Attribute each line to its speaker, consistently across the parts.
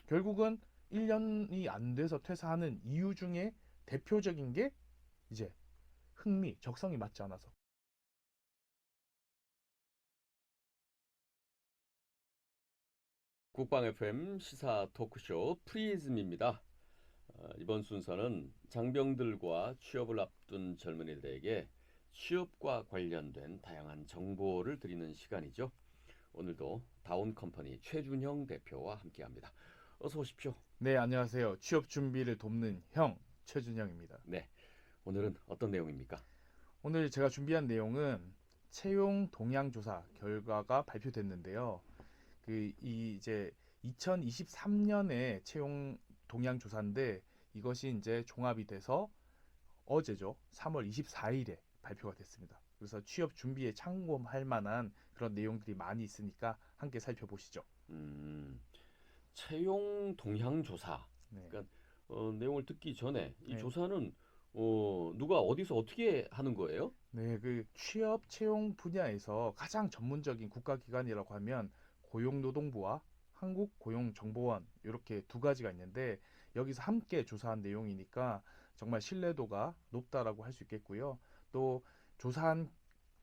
Speaker 1: 결국은 1년이 안 돼서 퇴사하는 이유 중에 대표적인 게 이제 흥미, 적성이 맞지 않아서.
Speaker 2: 국방 FM 시사 토크쇼 프리즘입니다. 이번 순서는 장병들과 취업을 앞둔 젊은이들에게 취업과 관련된 다양한 정보를 드리는 시간이죠. 오늘도 다운컴퍼니 최준형 대표와 함께합니다. 어서 오십시오.
Speaker 1: 네, 안녕하세요. 취업 준비를 돕는 형 최준영입니다.
Speaker 2: 네, 오늘은 어떤 내용입니까?
Speaker 1: 오늘 제가 준비한 내용은 채용 동향 조사 결과가 발표됐는데요. 이제 2023년에 채용 동향 조사인데 이것이 이제 종합이 돼서 어제죠. 3월 24일에 발표가 됐습니다. 그래서 취업 준비에 참고할 만한 그런 내용들이 많이 있으니까 함께 살펴보시죠.
Speaker 2: 음, 채용 동향 조사.
Speaker 1: 네.
Speaker 2: 그러니까 내용을 듣기 전에 이
Speaker 1: 네.
Speaker 2: 조사는 누가 어디서 어떻게 하는 거예요?
Speaker 1: 네, 취업 채용 분야에서 가장 전문적인 국가기관이라고 하면 고용노동부와 한국고용정보원 이렇게 두 가지가 있는데 여기서 함께 조사한 내용이니까 정말 신뢰도가 높다라고 할 수 있겠고요. 또 조사한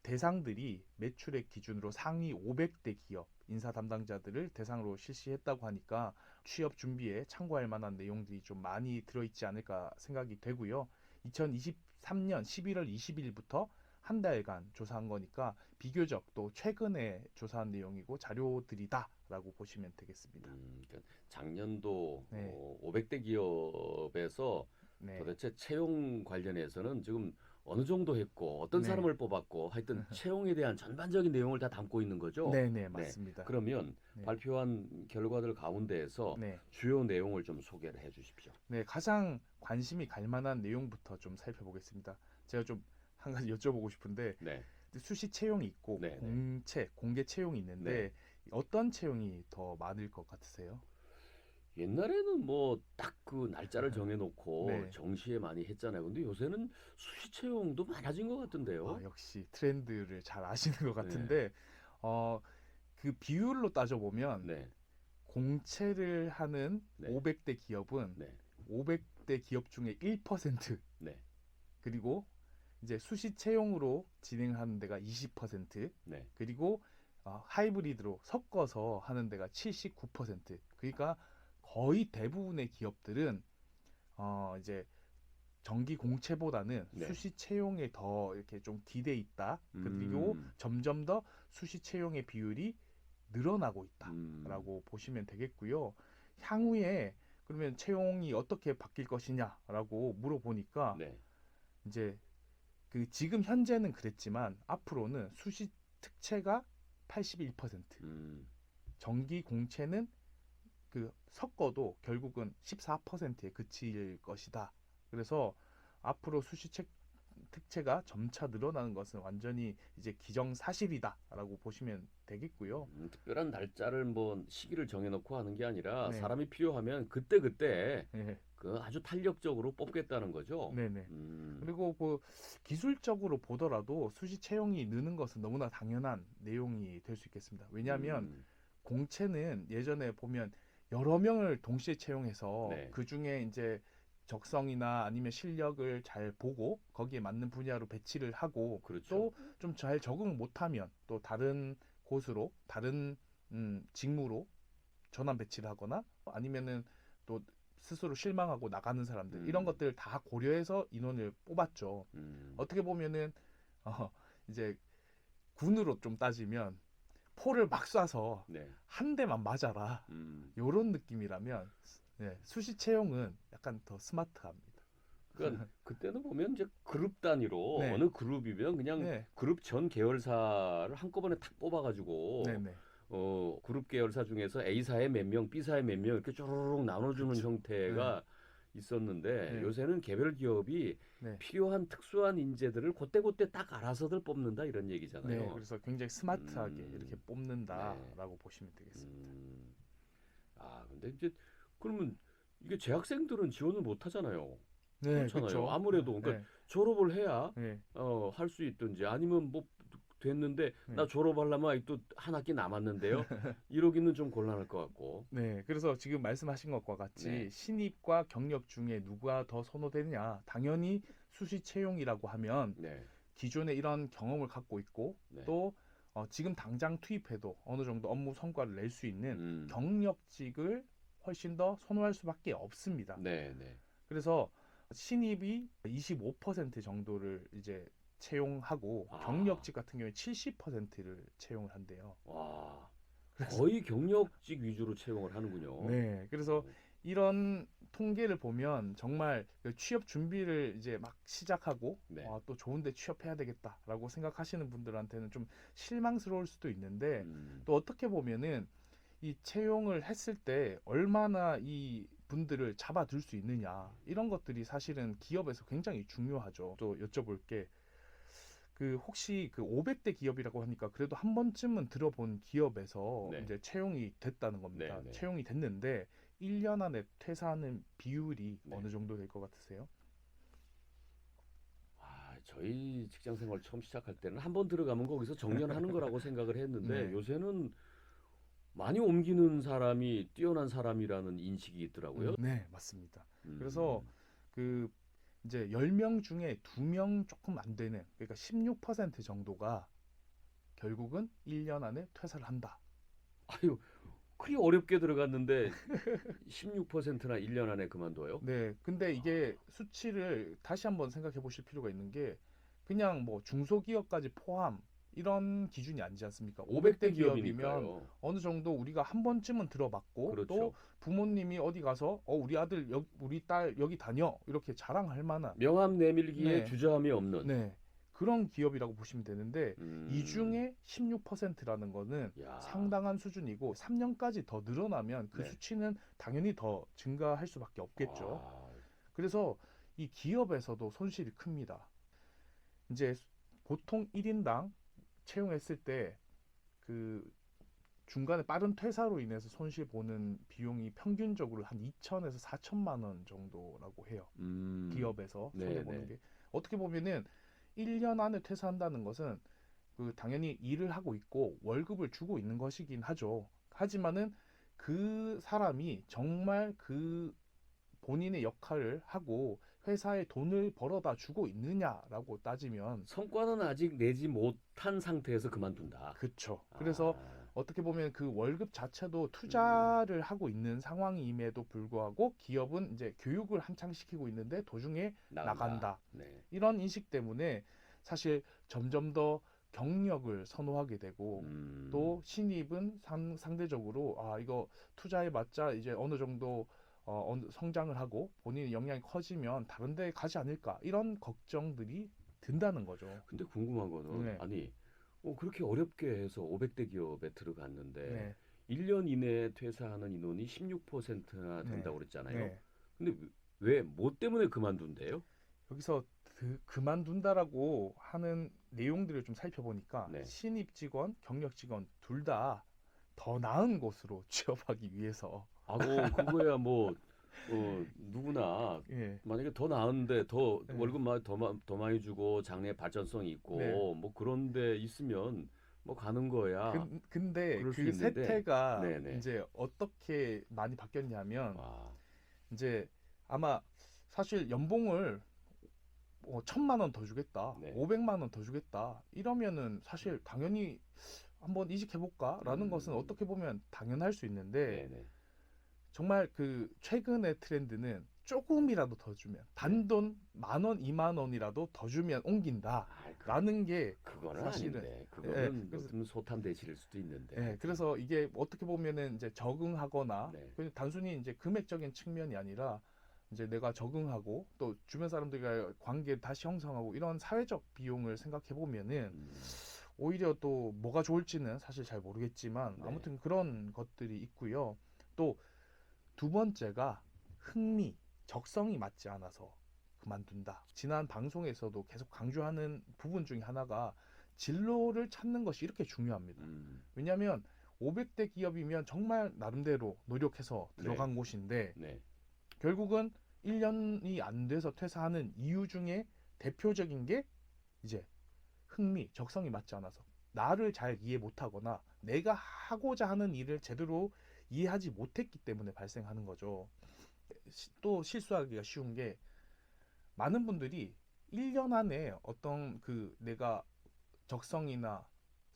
Speaker 1: 대상들이 매출액 기준으로 상위 500대 기업 인사 담당자들을 대상으로 실시했다고 하니까 취업 준비에 참고할 만한 내용들이 좀 많이 들어있지 않을까 생각이 되고요. 2023년 11월 20일부터 한 달간 조사한 거니까 비교적 또 최근에 조사한 내용이고 자료들이다라고 보시면 되겠습니다.
Speaker 2: 그러니까 작년도
Speaker 1: 네,
Speaker 2: 500대 기업에서
Speaker 1: 네,
Speaker 2: 도대체 채용 관련해서는 지금 어느 정도 했고 어떤
Speaker 1: 네,
Speaker 2: 사람을 뽑았고 하여튼 채용에 대한 전반적인 내용을 다 담고 있는 거죠.
Speaker 1: 네, 네,
Speaker 2: 네.
Speaker 1: 맞습니다.
Speaker 2: 그러면
Speaker 1: 네,
Speaker 2: 발표한 결과들 가운데에서
Speaker 1: 네,
Speaker 2: 주요 내용을 좀 소개를 해 주십시오.
Speaker 1: 네, 가장 관심이 갈 만한 내용부터 좀 살펴보겠습니다. 제가 좀 한 가지 여쭤보고 싶은데
Speaker 2: 네.
Speaker 1: 수시 채용이 있고
Speaker 2: 네, 네.
Speaker 1: 공개 채용이
Speaker 2: 네.
Speaker 1: 있는데 어떤 채용이 더 많을 것 같으세요?
Speaker 2: 옛날에는 뭐 딱 그 날짜를 정해놓고
Speaker 1: 네,
Speaker 2: 정시에 많이 했잖아요. 근데 요새는 수시 채용도 많아진 것 같은데요.
Speaker 1: 역시 트렌드를 잘 아시는 것
Speaker 2: 네.
Speaker 1: 같은데 어, 그 비율로 따져보면
Speaker 2: 네.
Speaker 1: 공채를 하는
Speaker 2: 네.
Speaker 1: 500대 기업은
Speaker 2: 네.
Speaker 1: 500대 기업 중에 1%
Speaker 2: 네.
Speaker 1: 그리고 이제 수시 채용으로 진행하는 데가 20%
Speaker 2: 네.
Speaker 1: 그리고 하이브리드로 섞어서 하는 데가 79% 그러니까 거의 대부분의 기업들은 이제 정기 공채보다는
Speaker 2: 네.
Speaker 1: 수시 채용에 더 이렇게 좀 기대 있다. 그리고
Speaker 2: 음.
Speaker 1: 점점 더 수시 채용의 비율이 늘어나고
Speaker 2: 음.
Speaker 1: 있다라고 보시면 되겠고요. 향후에 그러면 채용이 어떻게 바뀔 것이냐라고 물어보니까
Speaker 2: 네.
Speaker 1: 이제 지금 현재는 그랬지만 앞으로는 수시 특채가 81%,
Speaker 2: 음.
Speaker 1: 정기 공채는 섞어도 결국은 14%에 그칠 것이다. 그래서 앞으로 특채가 점차 늘어나는 것은 완전히 이제 기정사실이다라고 보시면 되겠고요.
Speaker 2: 특별한 날짜를 뭐 시기를 정해놓고 하는 게 아니라
Speaker 1: 네,
Speaker 2: 사람이 필요하면 그때
Speaker 1: 네,
Speaker 2: 그 아주 탄력적으로 뽑겠다는 거죠.
Speaker 1: 네, 네.
Speaker 2: 음.
Speaker 1: 그리고 기술적으로 보더라도 수시 채용이 느는 것은 너무나 당연한 내용이 될 수 있겠습니다. 왜냐하면
Speaker 2: 음.
Speaker 1: 공채는 예전에 보면 여러 명을 동시에 채용해서
Speaker 2: 네.
Speaker 1: 그 중에 이제 적성이나 아니면 실력을 잘 보고 거기에 맞는 분야로 배치를 하고
Speaker 2: 그렇죠.
Speaker 1: 또 좀 잘 적응 못하면 또 다른 곳으로 다른 직무로 전환 배치를 하거나 아니면은 또 스스로 실망하고 나가는 사람들 이런
Speaker 2: 음.
Speaker 1: 것들을 다 고려해서 인원을 뽑았죠.
Speaker 2: 음.
Speaker 1: 어떻게 보면은 어, 이제 군으로 좀 따지면 포를 막 쏴서
Speaker 2: 네.
Speaker 1: 한 대만 맞아라.
Speaker 2: 음.
Speaker 1: 요런 느낌이라면 네, 수시 채용은 약간 더 스마트합니다.
Speaker 2: 그러니까 그때는 보면 이제 그룹 단위로
Speaker 1: 네,
Speaker 2: 어느 그룹이면 그냥
Speaker 1: 네,
Speaker 2: 그룹 전 계열사를 한꺼번에 탁
Speaker 1: 네,
Speaker 2: 뽑아가지고
Speaker 1: 네.
Speaker 2: 그룹 계열사 중에서 A사에 몇 명, B사에 몇 명 이렇게 쪼르륵 나눠주는
Speaker 1: 그렇죠. 네,
Speaker 2: 형태가 있었는데
Speaker 1: 네,
Speaker 2: 요새는 개별 기업이
Speaker 1: 네,
Speaker 2: 필요한 특수한 인재들을 그때그때 딱 알아서들 뽑는다 이런
Speaker 1: 네.
Speaker 2: 얘기잖아요.
Speaker 1: 그래서 굉장히 스마트하게 이렇게
Speaker 2: 음. 네.
Speaker 1: 뽑는다라고 보시면 되겠습니다.
Speaker 2: 음. 근데 이제 그러면 이게 재학생들은 지원을 못 하잖아요.
Speaker 1: 네,
Speaker 2: 그렇잖아요.
Speaker 1: 그렇죠.
Speaker 2: 아무래도 그러니까
Speaker 1: 네,
Speaker 2: 졸업을 해야
Speaker 1: 네,
Speaker 2: 할 수 있든지 아니면 뭐 됐는데
Speaker 1: 네.
Speaker 2: 나 졸업하려면 아직도 한 학기 남았는데요. 이러기는 좀 곤란할 것 같고.
Speaker 1: 네, 그래서 지금 말씀하신 것과 같이
Speaker 2: 네.
Speaker 1: 신입과 경력 중에 누가 더 선호되느냐? 당연히 수시 채용이라고 하면
Speaker 2: 네.
Speaker 1: 기존에 이런 경험을 갖고 있고
Speaker 2: 네.
Speaker 1: 또 지금 당장 투입해도 어느 정도 업무 성과를 낼 수 있는
Speaker 2: 음.
Speaker 1: 경력직을 훨씬 더 선호할 수밖에 없습니다.
Speaker 2: 네, 네.
Speaker 1: 그래서 신입이 25% 정도를 이제 채용하고
Speaker 2: 아.
Speaker 1: 경력직 같은 경우에 70%를 채용을 한대요.
Speaker 2: 와.
Speaker 1: 그래서
Speaker 2: 거의 경력직 위주로 채용을 하는군요.
Speaker 1: 네, 그래서 이런 통계를 보면 정말 그 취업 준비를 이제 막 시작하고
Speaker 2: 네.
Speaker 1: 또 좋은데 취업해야 되겠다라고 생각하시는 분들한테는 좀 실망스러울 수도 있는데 또 어떻게 보면은 이 채용을 했을 때 얼마나 이 분들을 잡아둘 수 있느냐 이런 것들이 사실은 기업에서 굉장히 중요하죠. 또 여쭤볼 게 그 혹시 그 500대 기업이라고 하니까 그래도 한 번쯤은 들어본 기업에서
Speaker 2: 네.
Speaker 1: 이제 채용이 됐다는 겁니다.
Speaker 2: 네, 네.
Speaker 1: 채용이 됐는데 1년 안에 퇴사하는 비율이
Speaker 2: 네.
Speaker 1: 어느 정도 될 것 같으세요?
Speaker 2: 아, 저희 직장 생활 처음 시작할 때는 한 번 들어가면 거기서 정년하는 거라고 생각을 했는데
Speaker 1: 네.
Speaker 2: 요새는 많이 옮기는 사람이 뛰어난 사람이라는 인식이 있더라고요.
Speaker 1: 네, 맞습니다.
Speaker 2: 음.
Speaker 1: 그래서 그 이제 10명 중에 2명 조금 안 되는 그러니까 16% 정도가 결국은 1년 안에 퇴사를 한다.
Speaker 2: 아유, 그리 어렵게 들어갔는데 16%나 1년 안에 그만둬요?
Speaker 1: 네, 근데 이게 수치를 다시 한번 생각해 보실 필요가 있는 게 그냥 뭐 중소기업까지 포함 이런 기준이 아니지 않습니까? 500대 기업이면
Speaker 2: 기업이니까요.
Speaker 1: 어느 정도 우리가 한 번쯤은 들어봤고 또
Speaker 2: 그렇죠.
Speaker 1: 부모님이 어디 가서 우리 아들 우리 딸 여기 다녀 이렇게 자랑할 만한
Speaker 2: 명함 내밀기에
Speaker 1: 네.
Speaker 2: 주저함이 없는.
Speaker 1: 네. 그런 기업이라고 보시면 되는데 이
Speaker 2: 음.
Speaker 1: 중에 16%라는 거는
Speaker 2: 야.
Speaker 1: 상당한 수준이고 3년까지 더 늘어나면 그
Speaker 2: 네.
Speaker 1: 수치는 당연히 더 증가할 수밖에 없겠죠.
Speaker 2: 아,
Speaker 1: 그래서 이 기업에서도 손실이 큽니다. 이제 보통 1인당 채용했을 때 그 중간에 빠른 퇴사로 인해서 손실 보는 비용이 평균적으로 한 2천에서 4천만 원 정도라고 해요. 기업에서
Speaker 2: 네,
Speaker 1: 손해 보는
Speaker 2: 네.
Speaker 1: 게 어떻게 보면은 1년 안에 퇴사한다는 것은 그 당연히 일을 하고 있고 월급을 주고 있는 것이긴 하죠. 하지만은 그 사람이 정말 그 본인의 역할을 하고 회사에 돈을 벌어다 주고 있느냐라고 따지면
Speaker 2: 성과는 아직 내지 못한 상태에서 그만둔다.
Speaker 1: 그쵸. 그래서
Speaker 2: 아,
Speaker 1: 어떻게 보면 그 월급 자체도 투자를 하고 있는 상황임에도 불구하고 기업은 이제 교육을 한창 시키고 있는데 도중에 나간다.
Speaker 2: 네.
Speaker 1: 이런 인식 때문에 사실 점점 더 경력을 선호하게 되고 또 신입은 상대적으로 이거 투자해봤자 이제 어느 정도 성장을 하고 본인의 역량이 커지면 다른 데 가지 않을까 이런 걱정들이 든다는 거죠.
Speaker 2: 근데 궁금한 거는
Speaker 1: 네.
Speaker 2: 아니 그렇게 어렵게 해서 500대 기업에 들어갔는데
Speaker 1: 네.
Speaker 2: 1년 이내에 퇴사하는 인원이 16%나 된다고 그랬잖아요.
Speaker 1: 네.
Speaker 2: 근데 왜 뭐 때문에 그만둔대요?
Speaker 1: 여기서 그만둔다라고 하는 내용들을 좀 살펴보니까
Speaker 2: 네.
Speaker 1: 신입 직원, 경력 직원 둘 다 더 나은 곳으로 취업하기 위해서
Speaker 2: 그거야 뭐 누구나
Speaker 1: 예.
Speaker 2: 만약에 더 나은데 더
Speaker 1: 네.
Speaker 2: 월급 더 많이 주고 장래 발전성이 있고
Speaker 1: 네.
Speaker 2: 뭐 그런데 있으면 뭐 가는 거야.
Speaker 1: 근데
Speaker 2: 그럴 수
Speaker 1: 그
Speaker 2: 있는데.
Speaker 1: 세태가
Speaker 2: 네네.
Speaker 1: 이제 어떻게 많이 바뀌었냐면
Speaker 2: 아,
Speaker 1: 이제 아마 사실 연봉을 1,000만 원 더 주겠다,
Speaker 2: 네.
Speaker 1: 500만 원 더 주겠다 이러면은 사실 당연히 한번 이직해볼까라는 것은 어떻게 보면 당연할 수 있는데
Speaker 2: 네네.
Speaker 1: 정말 그 최근의 트렌드는 조금이라도 더 주면 단돈 10,000원, 20,000원이라도 더 주면 옮긴다라는 게
Speaker 2: 그거는
Speaker 1: 사실은
Speaker 2: 아닌데 그거는
Speaker 1: 그래서-
Speaker 2: 어쩌면 소탐 대실일 수도 있는데.
Speaker 1: 예, 그래서 이게 어떻게 보면은 이제 적응하거나
Speaker 2: 네.
Speaker 1: 그냥 단순히 이제 금액적인 측면이 아니라 이제 내가 적응하고 또 주변 사람들과 관계를 다시 형성하고 이런 사회적 비용을 생각해 보면은
Speaker 2: 음,
Speaker 1: 오히려 또 뭐가 좋을지는 사실 잘 모르겠지만
Speaker 2: 네.
Speaker 1: 아무튼 그런 것들이 있고요. 또 두 번째가 흥미, 적성이 맞지 않아서 그만둔다. 지난 방송에서도 계속 강조하는 부분 중에 하나가 진로를 찾는 것이 이렇게 중요합니다. 왜냐하면 500대 기업이면 정말 나름대로 노력해서 들어간
Speaker 2: 네.
Speaker 1: 곳인데
Speaker 2: 네.
Speaker 1: 결국은 1년이 안 돼서 퇴사하는 이유 중에 대표적인 게 이제 흥미, 적성이 맞지 않아서 나를 잘 이해 못하거나 내가 하고자 하는 일을 제대로 이해하지 못했기 때문에 발생하는 거죠. 또 실수하기가 쉬운 게 많은 분들이 1년 안에 어떤 그 내가 적성이나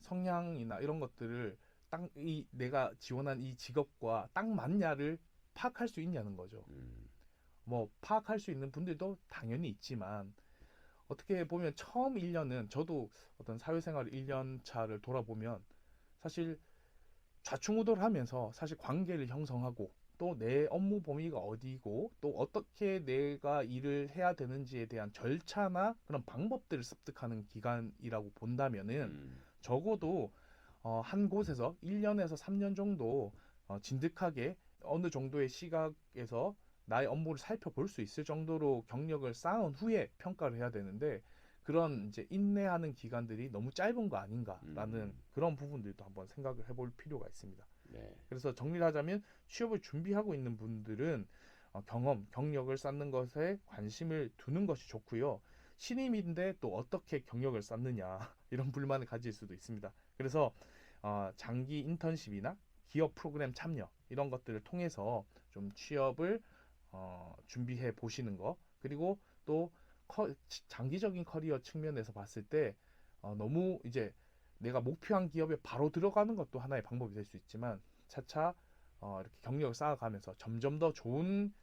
Speaker 1: 성향이나 이런 것들을 딱 이 내가 지원한 이 직업과 딱 맞냐를 파악할 수 있냐는 거죠.
Speaker 2: 음,
Speaker 1: 뭐 파악할 수 있는 분들도 당연히 있지만 어떻게 보면 처음 1년은 저도 어떤 사회생활 1년 차를 돌아보면 사실 좌충우돌 하면서 사실 관계를 형성하고 또 내 업무 범위가 어디고 또 어떻게 내가 일을 해야 되는지에 대한 절차나 그런 방법들을 습득하는 기간이라고 본다면은
Speaker 2: 음,
Speaker 1: 적어도 한 곳에서 1년에서 3년 정도 진득하게 어느 정도의 시각에서 나의 업무를 살펴볼 수 있을 정도로 경력을 쌓은 후에 평가를 해야 되는데 그런 이제 인내하는 기간들이 너무 짧은 거 아닌가라는
Speaker 2: 음,
Speaker 1: 그런 부분들도 한번 생각을 해볼 필요가 있습니다.
Speaker 2: 네,
Speaker 1: 그래서 정리를 하자면 취업을 준비하고 있는 분들은 경험, 경력을 쌓는 것에 관심을 두는 것이 좋고요. 신입인데 또 어떻게 경력을 쌓느냐 이런 불만을 가질 수도 있습니다. 그래서 장기 인턴십이나 기업 프로그램 참여 이런 것들을 통해서 좀 취업을 준비해 보시는 거 그리고 또 장기적인 커리어 측면에서 봤을 때 너무 이제 내가 목표한 기업에 바로 들어가는 것도 하나의 방법이 될 수 있지만 차차 이렇게 경력을 쌓아가면서 점점 더 좋은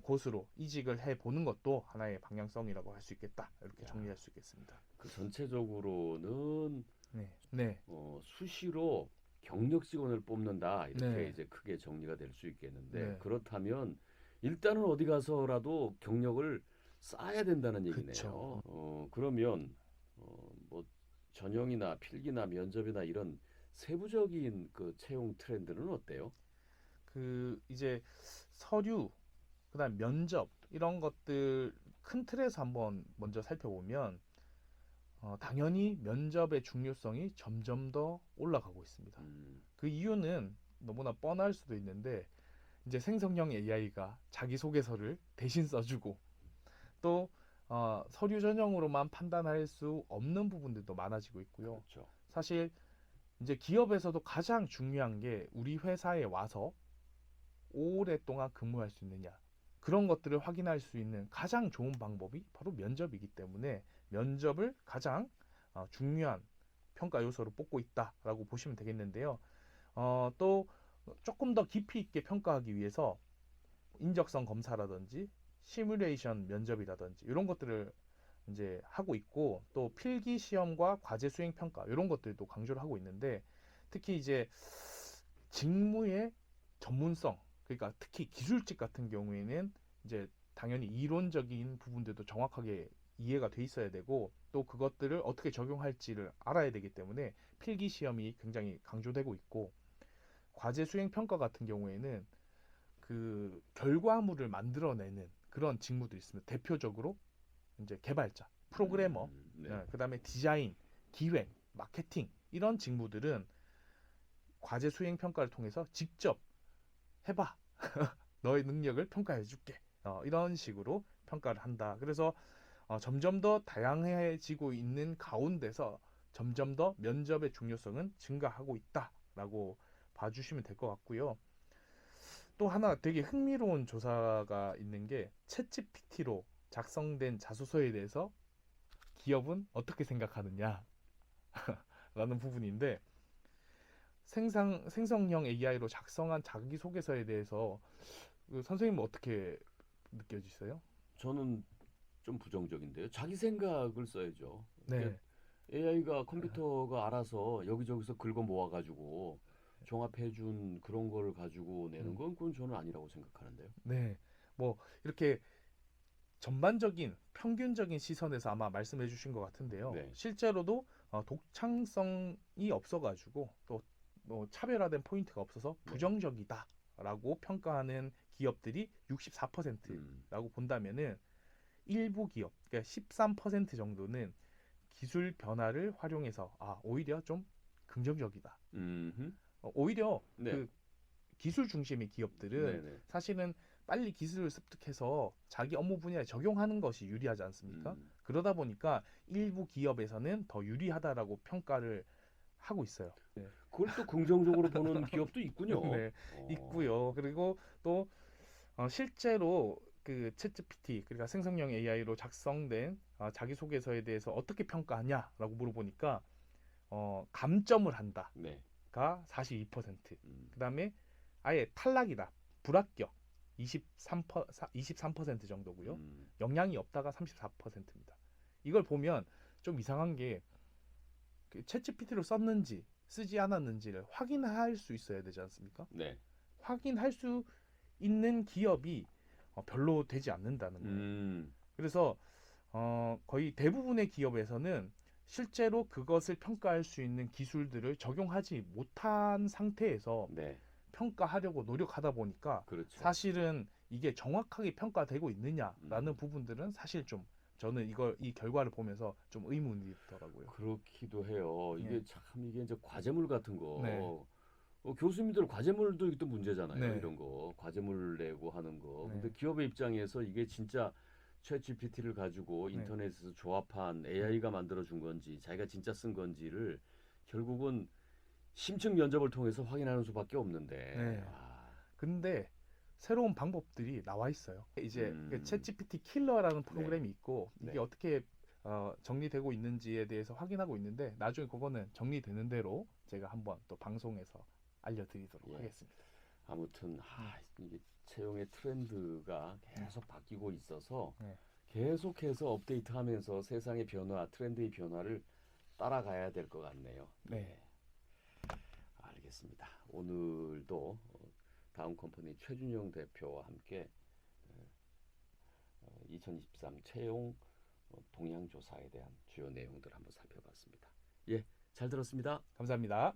Speaker 1: 곳으로 이직을 해 보는 것도 하나의 방향성이라고 할 수 있겠다 이렇게
Speaker 2: 야,
Speaker 1: 정리할 수 있겠습니다.
Speaker 2: 그 전체적으로는
Speaker 1: 네, 네,
Speaker 2: 수시로 경력 직원을 뽑는다 이렇게
Speaker 1: 네,
Speaker 2: 이제 크게 정리가 될 수 있겠는데
Speaker 1: 네,
Speaker 2: 그렇다면 일단은 어디 가서라도 경력을 쌓아야 된다는
Speaker 1: 그쵸.
Speaker 2: 얘기네요. 그러면 뭐 전형이나 필기나 면접이나 이런 세부적인 그 채용 트렌드는 어때요?
Speaker 1: 그 이제 서류, 그다음 면접 이런 것들 큰 틀에서 한번 먼저 살펴보면 당연히 면접의 중요성이 점점 더 올라가고 있습니다.
Speaker 2: 음,
Speaker 1: 그 이유는 너무나 뻔할 수도 있는데 이제 생성형 AI가 자기소개서를 대신 써주고 또 서류 전형으로만 판단할 수 없는 부분들도 많아지고 있고요.
Speaker 2: 그렇죠.
Speaker 1: 사실 이제 기업에서도 가장 중요한 게 우리 회사에 와서 오랫동안 근무할 수 있느냐. 그런 것들을 확인할 수 있는 가장 좋은 방법이 바로 면접이기 때문에 면접을 가장 중요한 평가 요소로 뽑고 있다라고 보시면 되겠는데요. 또 조금 더 깊이 있게 평가하기 위해서 인적성 검사라든지 시뮬레이션 면접이라든지 이런 것들을 이제 하고 있고 또 필기 시험과 과제 수행 평가 이런 것들도 강조를 하고 있는데 특히 이제 직무의 전문성 그러니까 특히 기술직 같은 경우에는 이제 당연히 이론적인 부분들도 정확하게 이해가 돼 있어야 되고 또 그것들을 어떻게 적용할지를 알아야 되기 때문에 필기 시험이 굉장히 강조되고 있고 과제 수행 평가 같은 경우에는 그 결과물을 만들어내는 그런 직무도 있습니다. 대표적으로 이제 개발자, 프로그래머,
Speaker 2: 네.
Speaker 1: 그다음에 디자인, 기획, 마케팅 이런 직무들은 과제 수행 평가를 통해서 직접 해봐. 너의 능력을 평가해 줄게. 이런 식으로 평가를 한다. 그래서 점점 더 다양해지고 있는 가운데서 점점 더 면접의 중요성은 증가하고 있다라고 봐주시면 될 것 같고요. 또 하나 되게 흥미로운 조사가 있는 게 챗GPT로 작성된 자소서에 대해서 기업은 어떻게 생각하느냐라는 부분인데 생성형 AI로 작성한 자기소개서에 대해서 그 선생님은 어떻게 느껴지세요?
Speaker 2: 저는 좀 부정적인데요. 자기 생각을 써야죠. 이게
Speaker 1: 네,
Speaker 2: AI가 컴퓨터가 알아서 여기저기서 긁어 모아가지고 종합해준 그런 거를 가지고 내는
Speaker 1: 음,
Speaker 2: 건 그건 저는 아니라고 생각하는데요.
Speaker 1: 네, 뭐 이렇게 전반적인 평균적인 시선에서 아마 말씀해 주신 것 같은데요.
Speaker 2: 네,
Speaker 1: 실제로도 독창성이 없어가지고 또 뭐 차별화된 포인트가 없어서
Speaker 2: 네,
Speaker 1: 부정적이다라고 평가하는 기업들이
Speaker 2: 음,
Speaker 1: 64%라고 본다면은 일부 기업, 그러니까 13% 정도는 기술 변화를 활용해서 오히려 좀 긍정적이다.
Speaker 2: 음,
Speaker 1: 오히려
Speaker 2: 네,
Speaker 1: 그 기술 중심의
Speaker 2: 네,
Speaker 1: 기업들은
Speaker 2: 네,
Speaker 1: 사실은 빨리 기술을 습득해서 자기 업무 분야에 적용하는 것이 유리하지 않습니까?
Speaker 2: 음,
Speaker 1: 그러다 보니까 일부 기업에서는 더 유리하다라고 평가를 하고 있어요. 네.
Speaker 2: 그걸 또 긍정적으로 보는 기업도 있군요.
Speaker 1: 네,
Speaker 2: 어,
Speaker 1: 있고요. 그리고 또 실제로 그 챗GPT, 그러니까 생성형 AI로 작성된 자기소개서에 대해서 어떻게 평가하냐라고 물어보니까 감점을 한다가
Speaker 2: 네.
Speaker 1: 42%,
Speaker 2: 음,
Speaker 1: 그다음에 아예 탈락이다, 불합격 23% 정도고요.
Speaker 2: 음,
Speaker 1: 영향이 없다가 34%입니다. 이걸 보면 좀 이상한 게 그 챗GPT를 썼는지 쓰지 않았는지를 확인할 수 있어야 되지 않습니까?
Speaker 2: 네.
Speaker 1: 확인할 수 있는 기업이 별로 되지 않는다는 거예요.
Speaker 2: 음,
Speaker 1: 그래서 거의 대부분의 기업에서는 실제로 그것을 평가할 수 있는 기술들을 적용하지 못한 상태에서
Speaker 2: 네.
Speaker 1: 평가하려고 노력하다 보니까
Speaker 2: 그렇죠.
Speaker 1: 사실은 이게 정확하게 평가되고 있느냐라는
Speaker 2: 음.
Speaker 1: 부분들은 사실 좀 저는 이 결과를 보면서 좀 의문이 있더라고요.
Speaker 2: 그렇기도 해요.
Speaker 1: 네,
Speaker 2: 이게 이제 과제물 같은
Speaker 1: 네,
Speaker 2: 거. 교수님들 과제물도 또 문제잖아요.
Speaker 1: 네,
Speaker 2: 이런 거. 과제물 내고 하는 거. 근데
Speaker 1: 네,
Speaker 2: 기업의 입장에서 이게 진짜 챗 GPT를 가지고
Speaker 1: 네,
Speaker 2: 인터넷에서 조합한
Speaker 1: 네,
Speaker 2: AI가 만들어 준 건지 자기가 진짜 쓴 건지를 결국은 심층 면접을 통해서 확인하는 수밖에 없는데.
Speaker 1: 네.
Speaker 2: 아,
Speaker 1: 근데 새로운 방법들이 나와 있어요. 이제 그
Speaker 2: 음,
Speaker 1: 챗GPT 킬러라는
Speaker 2: 네,
Speaker 1: 프로그램이 있고 이게
Speaker 2: 네,
Speaker 1: 어떻게 정리되고 있는지에 대해서 확인하고 있는데 나중에 그거는 정리되는 대로 제가 한번 또 방송에서 알려드리도록
Speaker 2: 예.
Speaker 1: 하겠습니다.
Speaker 2: 아무튼
Speaker 1: 네,
Speaker 2: 이게 채용의 트렌드가
Speaker 1: 네,
Speaker 2: 계속 바뀌고 있어서
Speaker 1: 네,
Speaker 2: 계속해서 업데이트하면서 세상의 변화, 트렌드의 변화를 따라가야 될 것 같네요.
Speaker 1: 네.
Speaker 2: 예, 알겠습니다. 오늘도 다음 컴퍼니 최준영 대표와 함께 2023 채용 동향 조사에 대한 주요 내용들 한번 살펴봤습니다. 예, 잘 들었습니다.
Speaker 1: 감사합니다.